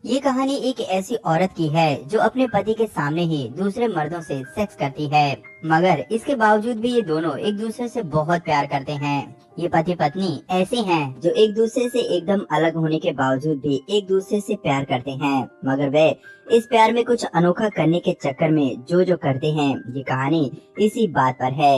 ये कहानी एक ऐसी औरत की है जो अपने पति के सामने ही दूसरे मर्दों से सेक्स करती है, मगर इसके बावजूद भी ये दोनों एक दूसरे से बहुत प्यार करते हैं। ये पति पत्नी ऐसे हैं जो एक दूसरे से एकदम अलग होने के बावजूद भी एक दूसरे से प्यार करते हैं, मगर वे इस प्यार में कुछ अनोखा करने के चक्कर में जो करते हैं। ये कहानी इसी बात पर है।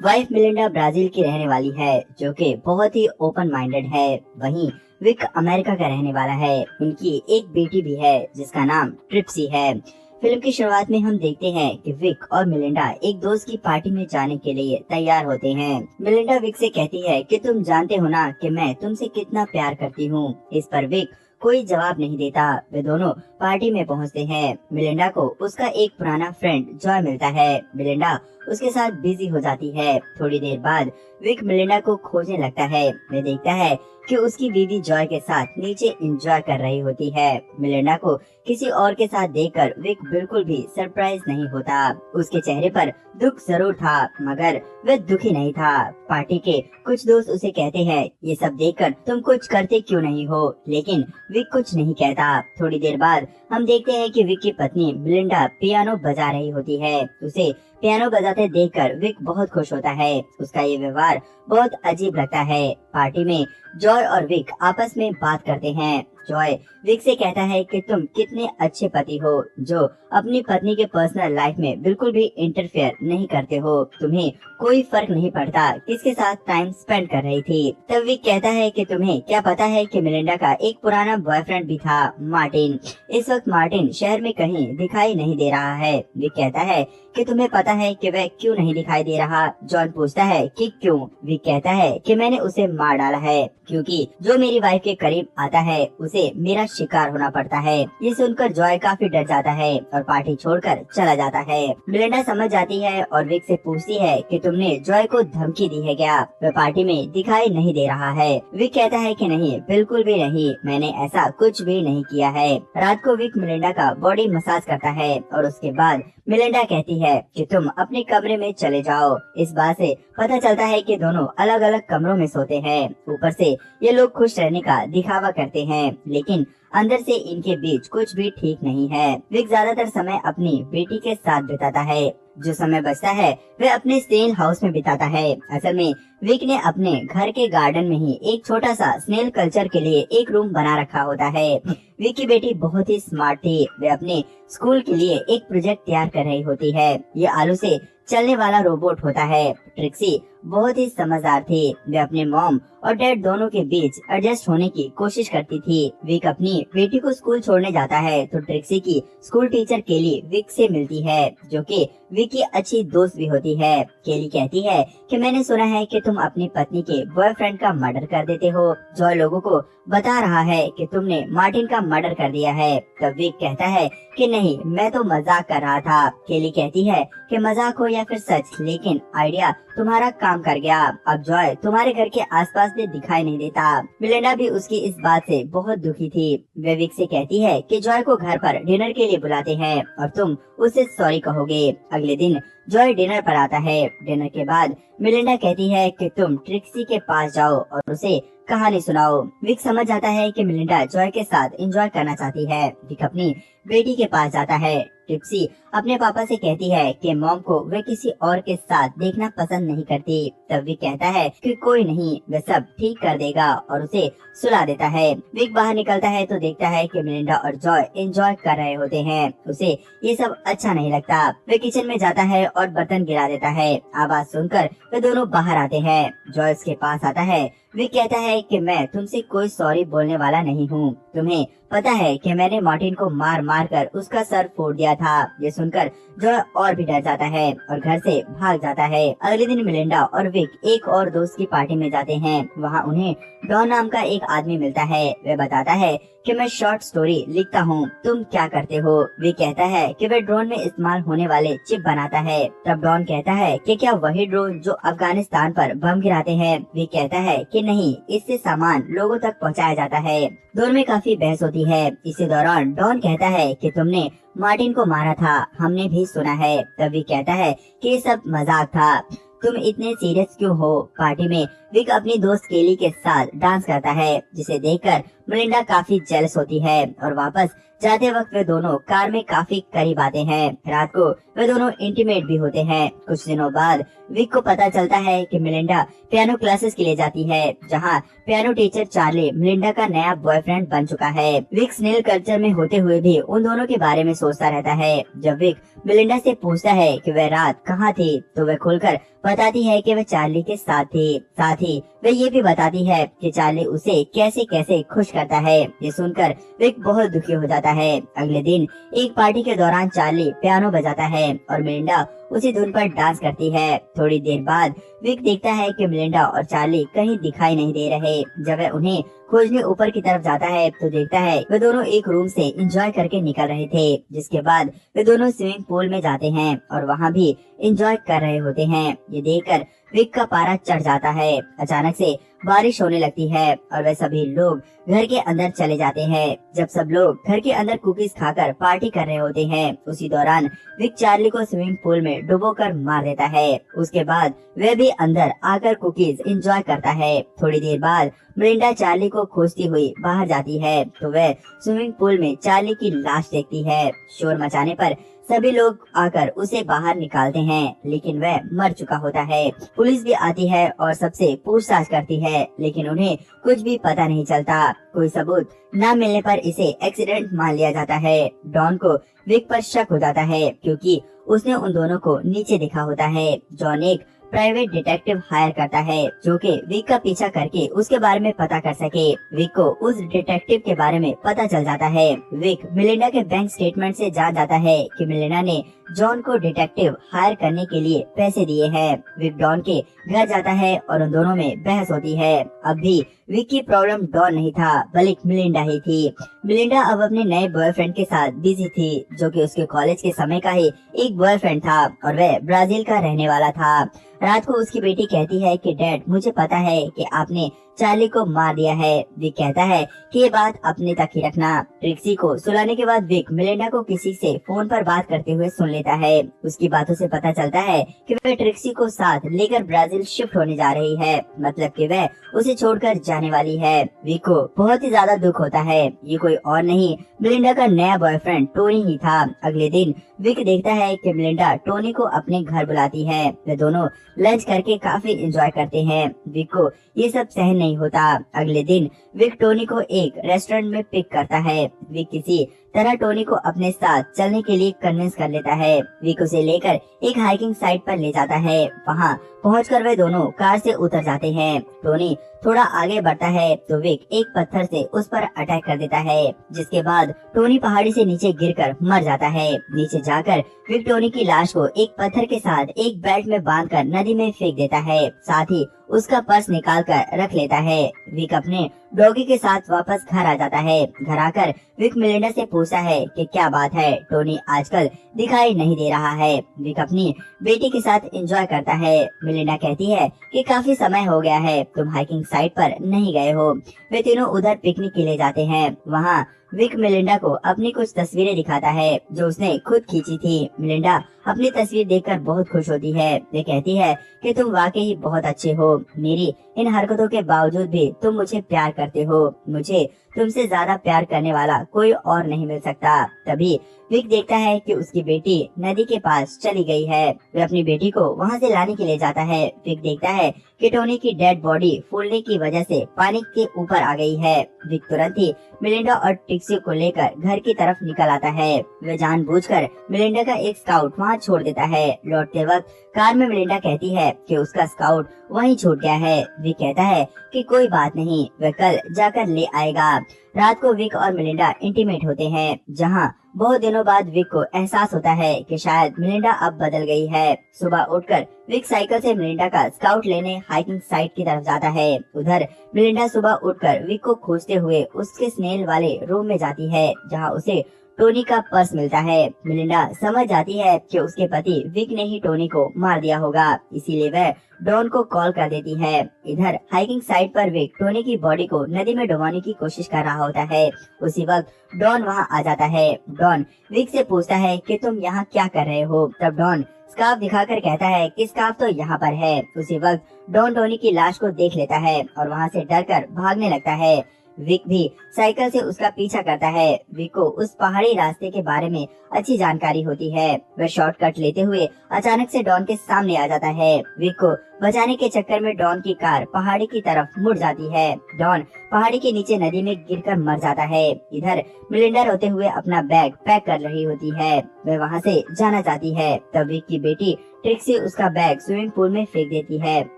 वाइफ मिलिंडा ब्राजील की रहने वाली है, जो कि बहुत ही ओपन माइंडेड है। वहीं विक अमेरिका का रहने वाला है। उनकी एक बेटी भी है जिसका नाम ट्रिप्सी है। फिल्म की शुरुआत में हम देखते हैं कि विक और मिलिंडा एक दोस्त की पार्टी में जाने के लिए तैयार होते हैं। मिलिंडा विक से कहती है कि तुम जानते हो ना कि मैं तुमसे कितना प्यार करती हूँ। इस पर विक कोई जवाब नहीं देता। वे दोनों पार्टी में पहुँचते हैं। मिलिंडा को उसका एक पुराना फ्रेंड जॉय मिलता है। मिलिंडा उसके साथ बिजी हो जाती है। थोड़ी देर बाद विक मिलिंडा को खोजने लगता है। वे देखता है कि उसकी बीवी जॉय के साथ नीचे एंजॉय कर रही होती है। मिलिंडा को किसी और के साथ देखकर विक बिल्कुल भी सरप्राइज नहीं होता। उसके चेहरे पर दुख जरूर था, मगर वह दुखी नहीं था। पार्टी के कुछ दोस्त उसे कहते हैं, ये सब देखकर तुम कुछ करते क्यों नहीं हो, लेकिन विक कुछ नहीं कहता। थोड़ी देर बाद हम देखते हैं कि विक की पत्नी मिलिंडा पियानो बजा रही होती है। उसे पियानो बजाते देखकर विक बहुत खुश होता है। उसका ये व्यवहार बहुत अजीब लगता है। पार्टी में जॉय और विक आपस में बात करते हैं। जॉय विक से कहता है कि तुम कितने अच्छे पति हो जो अपनी पत्नी के पर्सनल लाइफ में बिल्कुल भी इंटरफेयर नहीं करते हो। तुम्हें कोई फर्क नहीं पड़ता किसके साथ टाइम स्पेंड कर रही थी। तब विक कहता है कि तुम्हें क्या पता है कि मिलिंडा का एक पुराना बॉयफ्रेंड भी था, मार्टिन। इस वक्त मार्टिन शहर में कहीं दिखाई नहीं दे रहा है। विक कहता है कि तुम्हें पता है कि वह क्यों नहीं दिखाई दे रहा। जॉन पूछता है कि क्यों। विक कहता है कि मैंने उसे मार डाला है, क्योंकि जो मेरी वाइफ के करीब आता है उसे मेरा शिकार होना पड़ता है। ये सुनकर जॉय काफी डर जाता है और पार्टी छोड़कर चला जाता है। मिलिंडा समझ जाती है और विक से पूछती है कि तुमने जॉय को धमकी दी है क्या? वह पार्टी में दिखाई नहीं दे रहा है। विक कहता है कि नहीं, बिल्कुल भी नहीं, मैंने ऐसा कुछ भी नहीं किया है। रात को विक मिलिंडा का बॉडी मसाज करता है और उसके बाद मिलिंडा कहती है कि तुम अपने कमरे में चले जाओ। इस बात से पता चलता है कि दोनों अलग अलग कमरों में सोते हैं। ऊपर से ये लोग खुश रहने का दिखावा करते हैं, लेकिन अंदर से इनके बीच कुछ भी ठीक नहीं है। विक ज्यादातर समय अपनी बेटी के साथ बिताता है। जो समय बचता है वह अपने स्नेल हाउस में बिताता है। असल में विक ने अपने घर के गार्डन में ही एक छोटा सा स्नेल कल्चर के लिए एक रूम बना रखा होता है। विक की बेटी बहुत ही स्मार्ट थी। वे अपने स्कूल के लिए एक प्रोजेक्ट तैयार कर रही होती है। ये आलू से चलने वाला रोबोट होता है। ट्रिक्सी बहुत ही समझदार थी। वे अपने मॉम और डैड दोनों के बीच एडजस्ट होने की कोशिश करती थी। विक अपनी बेटी को स्कूल छोड़ने जाता है तो ट्रिक्सी की स्कूल टीचर केली विक से मिलती है, जो कि विक की अच्छी दोस्त भी होती है। केली कहती है कि मैंने सुना है कि तुम अपनी पत्नी के बॉयफ्रेंड का मर्डर कर देते हो। जॉय लोगों को बता रहा है कि तुमने मार्टिन का मर्डर कर दिया है। तब विक कहता है कि नहीं, मैं तो मजाक कर रहा था। केली कहती है कि मजाक हो या फिर सच, लेकिन आइडिया तुम्हारा काम कर गया। अब जॉय तुम्हारे घर के आसपास भी दिखाई नहीं देता। मिलिंडा भी उसकी इस बात से बहुत दुखी थी। वे विक से कहती है कि जॉय को घर पर डिनर के लिए बुलाते हैं और तुम उसे सॉरी कहोगे। अगले दिन जॉय डिनर पर आता है। डिनर के बाद मिलिंडा कहती है कि तुम ट्रिक्सी के पास जाओ और उसे कहानी सुनाओ। विक समझ जाता है कि मिलिंडा जॉय के साथ एंजॉय करना चाहती है। विक अपनी बेटी के पास जाता है। ट्रिक्सी अपने पापा से कहती है कि मॉम को वे किसी और के साथ देखना पसंद नहीं करती। तब विक कहता है कि कोई नहीं, वे सब ठीक कर देगा और उसे सुला देता है। विक बाहर निकलता है तो देखता है कि मिलिंडा और जॉय एंजॉय कर रहे होते हैं। उसे ये सब अच्छा नहीं लगता। वे किचन में जाता है और बर्तन गिरा देता है। आवाज सुनकर वे दोनों बाहर आते हैं। जॉय उसके पास आता है। विक कहता है कि मैं तुमसे कोई सॉरी बोलने वाला नहीं हूँ। तुम्हें पता है कि मैंने मार्टिन को मार मार कर उसका सर फोड़ दिया था। ये सुनकर जॉय और भी डर जाता है और घर से भाग जाता है। अगले दिन मिलिंडा और विक एक और दोस्त की पार्टी में जाते हैं। वहाँ उन्हें डॉन नाम का एक आदमी मिलता है। वह बताता है कि मैं शॉर्ट स्टोरी लिखता हूँ, तुम क्या करते हो? विक कहता है कि वह ड्रोन में इस्तेमाल होने वाले चिप बनाता है। तब डॉन कहता है कि क्या वही ड्रोन जो अफगानिस्तान पर बम गिराते हैं? विक कहता है कि नहीं, इससे सामान लोगों तक पहुँचाया जाता है। दोनों में काफी बहस होती है। इसी दौरान डॉन कहता है कि तुमने मार्टिन को मारा था, हमने भी सुना है। तब विक कहता है कि ये सब मजाक था, तुम इतने सीरियस क्यों हो? पार्टी में विक अपनी दोस्त केली के साथ डांस करता है, जिसे देखकर मिलिंडा काफी जेलस होती है और वापस जाते वक्त वे दोनों कार में काफी करीब आते हैं। रात को वे दोनों इंटीमेट भी होते हैं। कुछ दिनों बाद विक को पता चलता है कि मिलिंडा पियानो क्लासेस के लिए जाती है, जहां पियानो टीचर चार्ली मिलिंडा का नया बॉयफ्रेंड बन चुका है। विक स्नेल कल्चर में होते हुए भी उन दोनों के बारे में सोचता रहता है। जब विक मिलिंडा से पूछता है कि वह रात कहाँ थी, तो वह खुलकर बताती है कि वह चार्ली के साथ थी। साथ ही वह ये भी बताती है कि चार्ली उसे कैसे कैसे खुश करता है। ये सुनकर विक बहुत दुखी हो जाता है। अगले दिन एक पार्टी के दौरान चार्ली पियानो बजाता है और मिलिंडा उसी धुन पर डांस करती है। थोड़ी देर बाद विक देखता है कि मिलिंडा और चार्ली कहीं दिखाई नहीं दे रहे। जब वह उन्हें खोजने ऊपर की तरफ जाता है तो देखता है वे दोनों एक रूम से एंजॉय करके निकल रहे थे, जिसके बाद वे दोनों स्विमिंग पूल में जाते हैं और वहाँ भी एंजॉय कर रहे होते हैं। ये देखकर विक का पारा चढ़ जाता है। अचानक से बारिश होने लगती है और वे सभी लोग घर के अंदर चले जाते हैं। जब सब लोग घर के अंदर कुकीज खाकर पार्टी कर रहे होते हैं, उसी दौरान विक चार्ली को स्विमिंग पूल में डुबोकर मार देता है। उसके बाद वह भी अंदर आकर कुकीज एंजॉय करता है। थोड़ी देर बाद मिलिंडा चार्ली को खोजती हुई बाहर जाती है तो वह स्विमिंग पूल में चार्ली की लाश देखती है। शोर मचाने पर सभी लोग आकर उसे बाहर निकालते हैं, लेकिन वह मर चुका होता है। पुलिस भी आती है और सबसे पूछताछ करती है, लेकिन उन्हें कुछ भी पता नहीं चलता। कोई सबूत न मिलने पर इसे एक्सीडेंट मान लिया जाता है। डॉन को विक पर शक हो जाता है क्योंकि उसने उन दोनों को नीचे देखा होता है। जॉन एक प्राइवेट डिटेक्टिव हायर करता है जो कि विक का पीछा करके उसके बारे में पता कर सके। विक को उस डिटेक्टिव के बारे में पता चल जाता है। विक मिलिंडा के बैंक स्टेटमेंट से जान जाता है कि मिलिंडा ने जॉन को डिटेक्टिव हायर करने के लिए पैसे दिए हैं। विक डॉन के घर जाता है और उन दोनों में बहस होती है। अब भी विक की प्रॉब्लम डॉन नहीं था बल्कि मिलिंडा ही थी। मिलिंडा अब अपने नए बॉयफ्रेंड के साथ बिजी थी, जो कि उसके कॉलेज के समय का ही एक बॉयफ्रेंड था और वह ब्राजील का रहने वाला था। रात को उसकी बेटी कहती है कि डैड, मुझे पता है कि आपने चार्ली को मार दिया है। विक कहता है कि ये बात अपने तक ही रखना। ट्रिक्सी को सुलाने के बाद विक मिलिंडा को किसी से फोन पर बात करते हुए सुन लेता है। उसकी बातों से पता चलता है कि वह ट्रिक्सी को साथ लेकर ब्राजील शिफ्ट होने जा रही है, मतलब कि वह उसे छोड़कर जाने वाली है। विक को बहुत ही ज्यादा दुख होता है। ये कोई और नहीं, मिलिंडा का नया बॉयफ्रेंड टोनी ही था। अगले दिन विक देखता है कि मिलिंडा टोनी को अपने घर बुलाती है। वे दोनों लंच करके काफी एंजॉय करते हैं। विक को ये सब सहन नहीं होता। अगले दिन विक टोनी को एक रेस्टोरेंट में पिक करता है। विक किसी तरह टोनी को अपने साथ चलने के लिए कन्विंस कर लेता है। विक उसे लेकर एक हाइकिंग साइट पर ले जाता है। वहाँ पहुंचकर वे दोनों कार से उतर जाते हैं। टोनी थोड़ा आगे बढ़ता है तो विक एक पत्थर से उस पर अटैक कर देता है, जिसके बाद टोनी पहाड़ी से नीचे गिरकर मर जाता है। नीचे जाकर विक टोनी की लाश को एक पत्थर के साथ एक बेल्ट में बांधकर नदी में फेंक देता है। साथ ही उसका पर्स निकाल कर रख लेता है। विक अपने डॉगी के साथ वापस घर आ जाता है। घर आकर विक मिलिंडा से पूछता है कि क्या बात है, टोनी आजकल दिखाई नहीं दे रहा है। विक अपनी बेटी के साथ एंजॉय करता है। मिलिंडा कहती है कि काफी समय हो गया है, तुम हाइकिंग साइट पर नहीं गए हो। वे तीनों उधर पिकनिक के लिए जाते हैं। वहाँ विक मिलिंडा को अपनी कुछ तस्वीरें दिखाता है जो उसने खुद खींची थी। मिलिंडा अपनी तस्वीर देखकर बहुत खुश होती है। वे कहती है कि तुम वाकई बहुत अच्छे हो। मेरी इन हरकतों के बावजूद भी तुम मुझे प्यार करते हो। मुझे तुमसे ज्यादा प्यार करने वाला कोई और नहीं मिल सकता। तभी विक देखता है कि उसकी बेटी नदी के पास चली गई है। वह अपनी बेटी को वहाँ से लाने के लिए जाता है। विक देखता है कि टोनी की डेड बॉडी फूलने की वजह से पानी के ऊपर आ गई है। विक तुरंत ही मिलिंडा और ट्रिक्सी को लेकर घर की तरफ निकल आता है। वह जानबूझकर मिलिंडा का एक स्काउट वहाँ छोड़ देता है। लौटते वक्त कार में मिलिंडा कहती है कि उसका स्काउट वहीं छूट गया है। विक कहता है कि कोई बात नहीं, वह कल जाकर ले आएगा। रात को विक और मिलिंडा इंटीमेट होते हैं, जहाँ बहुत दिनों बाद विक को एहसास होता है कि शायद मिलिंडा अब बदल गई है। सुबह उठकर विक साइकिल से मिलिंडा का स्काउट लेने हाइकिंग साइट की तरफ जाता है। उधर मिलिंडा सुबह उठकर विक को खोजते हुए उसके स्नेल वाले रूम में जाती है, जहाँ उसे टोनी का पर्स मिलता है। मिलिंडा समझ जाती है कि उसके पति विक ने ही टोनी को मार दिया होगा, इसीलिए वह डॉन को कॉल कर देती है। इधर हाइकिंग साइट पर विक टोनी की बॉडी को नदी में डुबाने की कोशिश कर रहा होता है। उसी वक्त डॉन वहां आ जाता है। डॉन विक से पूछता है कि तुम यहाँ क्या कर रहे हो। तब डॉन स्कार्फ दिखाकर कहता है कि स्कार्फ तो यहाँ पर है। उसी वक्त डॉन टोनी की लाश को देख लेता है और वहाँ से डरकर भागने लगता है। विक भी साइकिल से उसका पीछा करता है। विक को उस पहाड़ी रास्ते के बारे में अच्छी जानकारी होती है। वह शॉर्टकट लेते हुए अचानक से डॉन के सामने आ जाता है। विक को बचाने के चक्कर में डॉन की कार पहाड़ी की तरफ मुड़ जाती है। डॉन पहाड़ी के नीचे नदी में गिरकर मर जाता है। इधर मिलिंडा रोते हुए अपना बैग पैक कर रही होती है। वह वहाँ से जाना चाहती है। तब विक की बेटी ट्रिक्सी उसका बैग स्विमिंग पूल में फेंक देती है।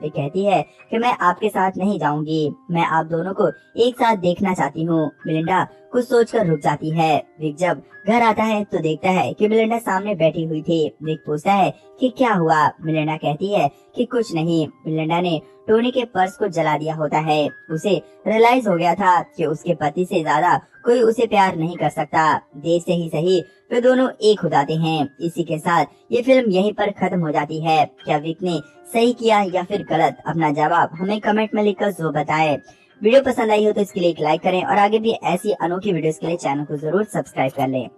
वे कहती है कि मैं आपके साथ नहीं जाऊंगी, मैं आप दोनों को एक साथ देखना चाहती हूँ। मिलिंडा कुछ सोचकर रुक जाती है। विक जब घर आता है तो देखता है कि मिलिंडा सामने बैठी हुई थी। विक पूछता है कि क्या हुआ। मिलिंडा कहती है कि कुछ नहीं। मिलिंडा ने टोनी के पर्स को जला दिया होता है। उसे रियलाइज हो गया था कि उसके पति से ज्यादा कोई उसे प्यार नहीं कर सकता। देर से ही सही वे दोनों एक हो जाते हैं। इसी के साथ ये फिल्म यहीं पर खत्म हो जाती है। क्या विक ने सही किया या फिर गलत, अपना जवाब हमें कमेंट में लिखकर जरूर बताएं। वीडियो पसंद आई हो तो इसके लिए एक लाइक करें और आगे भी ऐसी अनोखी वीडियोस के लिए चैनल को जरूर सब्सक्राइब कर लें।